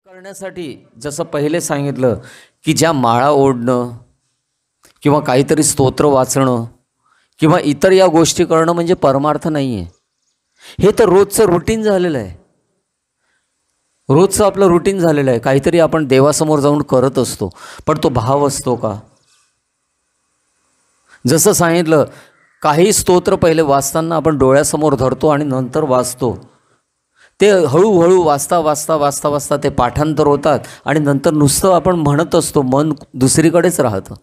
करण्यासाठी जसं पहिले सांगितलं की ज्या माळा ओढणं किंवा काहीतरी स्तोत्र वाचणं किंवा इतर या गोष्टी करणं म्हणजे परमार्थ नाही आहे. हे तर रोजचं रुटीन झालेलं आहे. रोजचं आपलं रुटीन झालेलं आहे. काहीतरी आपण देवासमोर जाऊन करत असतो, पण तो भाव असतो का? जसं सांगितलं, काही स्तोत्र पहिले वाचताना आपण डोळ्यासमोर धरतो आणि नंतर वाचतो. ते हळूहळू वाचता वाचता वाचता वाचता ते पाठांतर होतात आणि नंतर नुसतं आपण म्हणत असतो, मन दुसरीकडेच राहतं.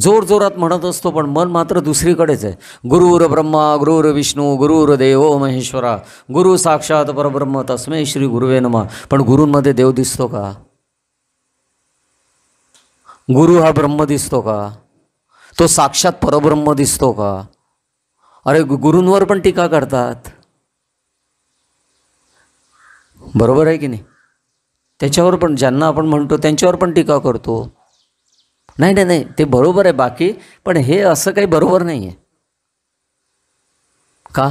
जोरजोरात म्हणत असतो पण मन मात्र दुसरीकडेच आहे. गुरुर ब्रह्मा गुरुर विष्णू गुरुर देवो महेश्वरा गुरु साक्षात परब्रह्म तस्मै श्री गुरुवे नमः. पण गुरूंमध्ये देव दिसतो का? गुरु हा ब्रह्म दिसतो का? तो साक्षात परब्रह्म दिसतो का? अरे गुरूंवर पण टीका करतात, बरोबर आहे की नाही? त्याच्यावर पण, ज्यांना आपण म्हणतो त्यांच्यावर पण टीका करतो. नाही नाही नाही, ते बरोबर आहे बाकी, पण हे असं काही बरोबर नाही आहे. का?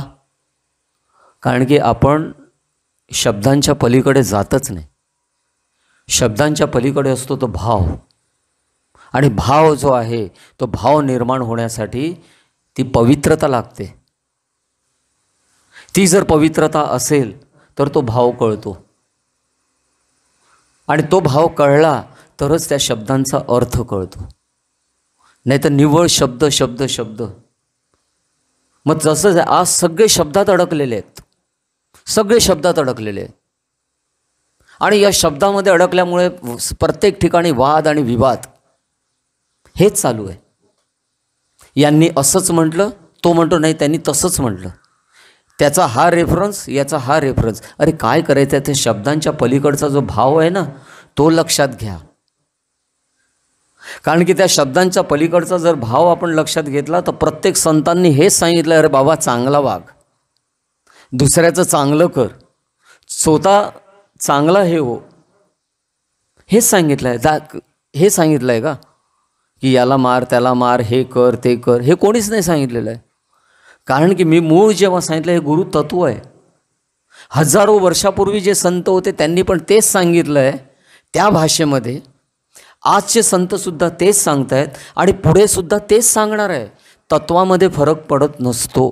कारण की आपण शब्दांच्या पलीकडे जातच नाही. शब्दांच्या पलीकडे असतो तो भाव, आणि भाव जो आहे तो भाव निर्माण होण्यासाठी ती पवित्रता लागते. ती जर पवित्रता असेल तर तो भाव कळतो, आणि तो भाव कळला तरच त्या शब्दांचा अर्थ कळतो. नाही तर निव्वळ शब्द शब्द शब्द. मग जसं आज सगळे शब्दात अडकलेले आहेत, सगळे शब्दात अडकलेले आहेत, आणि या शब्दामध्ये अडकल्यामुळे प्रत्येक ठिकाणी वाद आणि विवाद हेच चालू आहे. यांनी असंच म्हटलं, तो म्हणतो नाही त्यांनी तसंच म्हटलं, त्याचा हा रेफरन्स याचा हा रेफरन्स. अरे काय करायचं आहे? त्या शब्दांच्या पलीकडचा जो भाव आहे ना तो लक्षात घ्या. कारण की त्या शब्दांच्या पलीकडचा जर भाव आपण लक्षात घेतला तर प्रत्येक संतांनी हेच सांगितलं, अरे बाबा चांगला वाग, दुसऱ्याचं चांगलं कर, स्वतः चांगला हे हो. हेच सांगितलं आहे. हे सांगितलं आहे का की याला मार त्याला मार, हे कर ते कर? हे कोणीच नाही सांगितलेलं आहे. कारण की मी मूळ जेव्हा सांगितलं हे गुरु तत्व आहे. हजारो वर्षापूर्वी जे संत होते त्यांनी पण तेच सांगितलं आहे त्या भाषेमध्ये. आजचे संतसुद्धा तेच सांगत आहेत आणि पुढेसुद्धा तेच सांगणार आहे. तत्वामध्ये फरक पडत नसतो.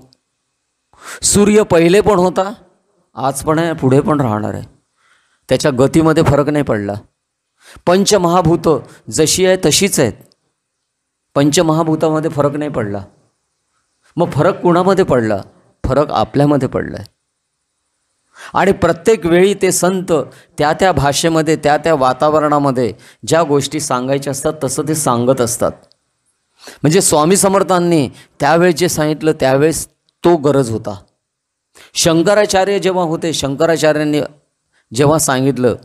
सूर्य पहिले पण होता, आज पण आहे, पुढे पण राहणार आहे. त्याच्या गतीमध्ये फरक नाही पडला. पंचमहाभूतं जशी आहे तशीच आहेत. पंचमहाभूतामध्ये फरक नाही पडला. मग फरक कुणामध्ये पडला? फरक आपल्यामध्ये पडला आहे. आणि प्रत्येक वेळी ते संत त्या त्या भाषेमध्ये त्या त्या वातावरणामध्ये ज्या गोष्टी सांगायच्या असतात तसं ते सांगत असतात. म्हणजे स्वामी समर्थांनी त्यावेळेस जे सांगितलं त्यावेळेस तो गरज होता. शंकराचार्य जेव्हा होते, शंकराचार्यांनी जेव्हा सांगितलं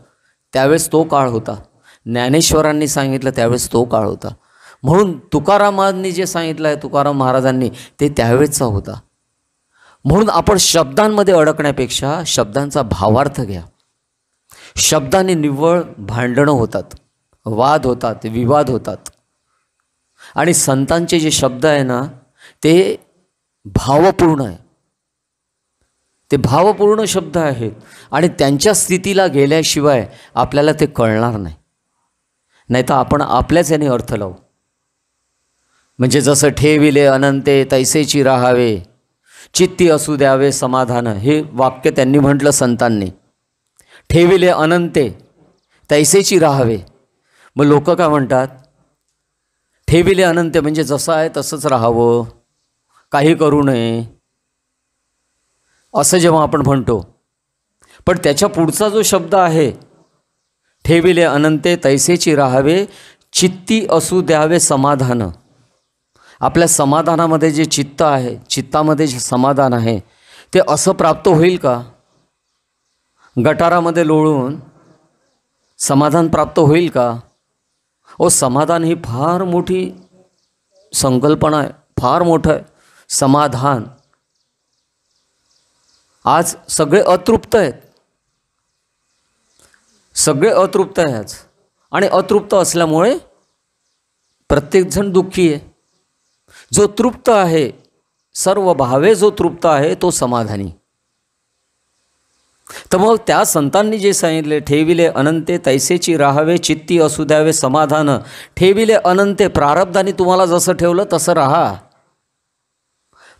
त्यावेळेस तो काळ होता. ज्ञानेश्वरांनी सांगितलं त्यावेळेस तो काळ होता. म्हणून तुकारामांनी जे सांगितलं आहे, तुकाराम महाराजांनी, ते त्यावेळेसचा होता. म्हणून आपण शब्दांमध्ये अडकण्यापेक्षा शब्दांचा भावार्थ घ्या. शब्दाने निव्वळ भांडणं होतात, वाद होतात, विवाद होतात. आणि संतांचे जे शब्द आहे ना ते भावपूर्ण आहे. ते भावपूर्ण शब्द आहेत आणि त्यांच्या स्थितीला गेल्याशिवाय आपल्याला ते कळणार नाही. नाही तर आपण आपल्याच याने अर्थ लावू. म्हणजे जसं ठेविले अनंते तैसेची राहावे, चित्ती असू द्यावे समाधान, हे वाक्य त्यांनी म्हटलं संतांनी. ठेविले अनंते तैसेची राहावे. मग लोक काय म्हणतात? ठेविले अनंते म्हणजे जसं आहे तसंच राहावं, काही करू नये, असं जेव्हा आपण म्हणतो. पण त्याच्या पुढचा जो शब्द आहे, ठेविले अनंते तैसेची राहावे, चित्ती असू द्यावे समाधान. आपल्या समाधानामध्ये जे चित्त आहे, चित्तामध्ये जे समाधान आहे ते असं प्राप्त होईल का? गटारामध्ये लोळून समाधान प्राप्त होईल का? समाधान ही फार मोठी संकल्पना आहे, फार मोठं आहे समाधान. आज सगळे अतृप्त आहेत, सगळे अतृप्त आहे आज. आणि अतृप्त असल्यामुळे प्रत्येकजण दुःखी आहे. जो तृप्त आहे, सर्व भावे जो तृप्त आहे तो समाधानी. तर मग त्या संतांनी जे सांगितले, ठेविले अनंते तैसेची राहावे, चित्ती असू द्यावे समाधान. ठेविले अनंते, प्रारब्धाने तुम्हाला जसं ठेवलं तसं राहा.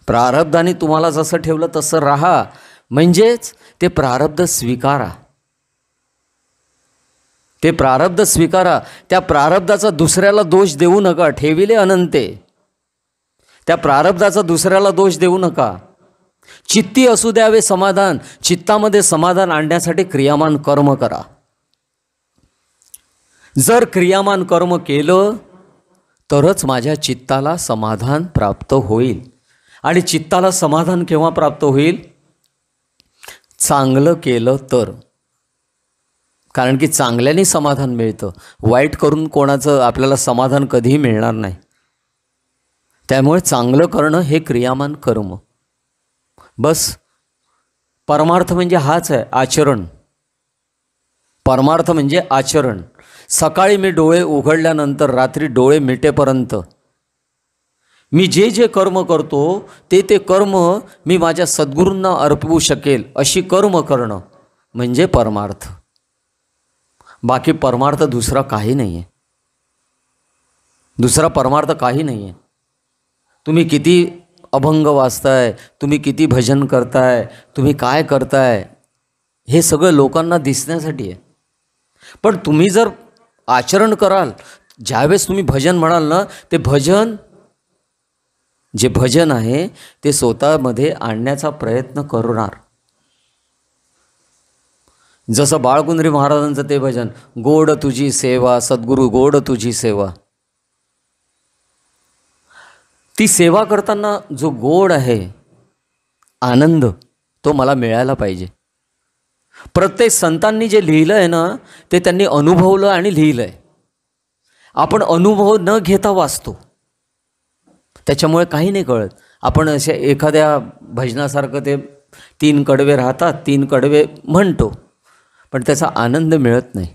प्रारब्धाने तुम्हाला जसं ठेवलं तसं राहा, म्हणजेच ते प्रारब्ध स्वीकारा. ते प्रारब्ध स्वीकारा. त्या प्रारब्धाचा दुसऱ्याला दोष देऊ नका. ठेविले अनंते, त्या प्रारब्धाचा दुसऱ्याला दोष देऊ नका. चित्ती असू द्यावे समाधान, चित्तामध्ये समाधान आणण्यासाठी क्रियामान कर्म करा. जर क्रियामान कर्म केलं तरच माझ्या चित्ताला समाधान प्राप्त होईल. आणि चित्ताला समाधान केव्हा प्राप्त होईल? चांगलं केलं तर. कारण की चांगल्याने समाधान मिळतं, वाईट करून कोणाचं आपल्याला समाधान कधीही मिळणार नाही. त्यामुळे चांगलं करणं हे क्रियामान कर्म. बस परमार्थ म्हणजे हाच आहे, आचरण. परमार्थ म्हणजे आचरण. सकाळी मी डोळे उघडल्यानंतर रात्री डोळे मिटेपर्यंत मी जे जे कर्म करतो ते कर्म मी माझ्या सद्गुरूंना अर्पवू शकेल अशी कर्म करणं म्हणजे परमार्थ. बाकी परमार्थ दुसरा काही नाही आहे. दुसरा परमार्थ काही नाही आहे. तुम्ही किती अभंग वाचताय, तुम्ही किती भजन करताय, तुम्ही काय करताय, हे सगळं लोकांना दिसण्यासाठी आहे. पण तुम्ही जर आचरण कराल, ज्यावेळेस तुम्ही भजन म्हणाल ना, ते भजन जे भजन आहे ते स्वतःमध्ये आणण्याचा प्रयत्न करणार. जसं बाळकुंद्री महाराजांचं ते भजन, गोड तुझी सेवा सद्गुरू गोड तुझी सेवा. ती सेवा करताना जो गोड आहे, आनंद, तो मला मिळायला पाहिजे. प्रत्येक संतांनी जे लिहिलं आहे ना, ते त्यांनी अनुभवलं आणि लिहिलं आहे. आपण अनुभव न घेता वाचतो, त्याच्यामुळे काही नाही कळत. आपण असे एखाद्या भजनासारखं ते 3 कडवे राहतात, 3 कडवे म्हणतो, पण त्याचा आनंद मिळत नाही.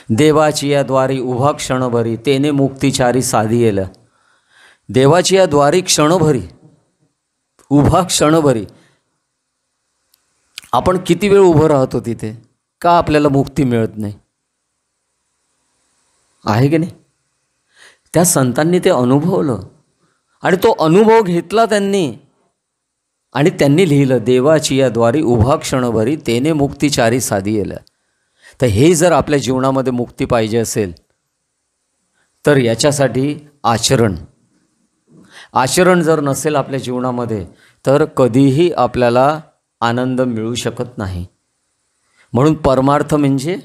देवाची या द्वारी उभा क्षणभरी, तेने मुक्तिचारी साधी येला. देवाची या द्वारी क्षणभरी, उभा क्षणभरी. आपण किती वेळ उभं राहतो तिथे, का आपल्याला मुक्ती मिळत नाही? आहे की नाही? त्या संतांनी ते अनुभवलं आणि तो अनुभव घेतला त्यांनी, आणि त्यांनी लिहिलं, देवाची या द्वारी उभा क्षणभरी, तेने मुक्तिचारी साधी येला. तर हे जर आपल्या जीवनामध्ये मुक्ती पाहिजे असेल तर याच्यासाठी आचरण जर नसेल आपल्या जीवनामध्ये तर कधीही आपल्याला आनंद मिळू शकत नाही. म्हणून परमार्थ म्हणजे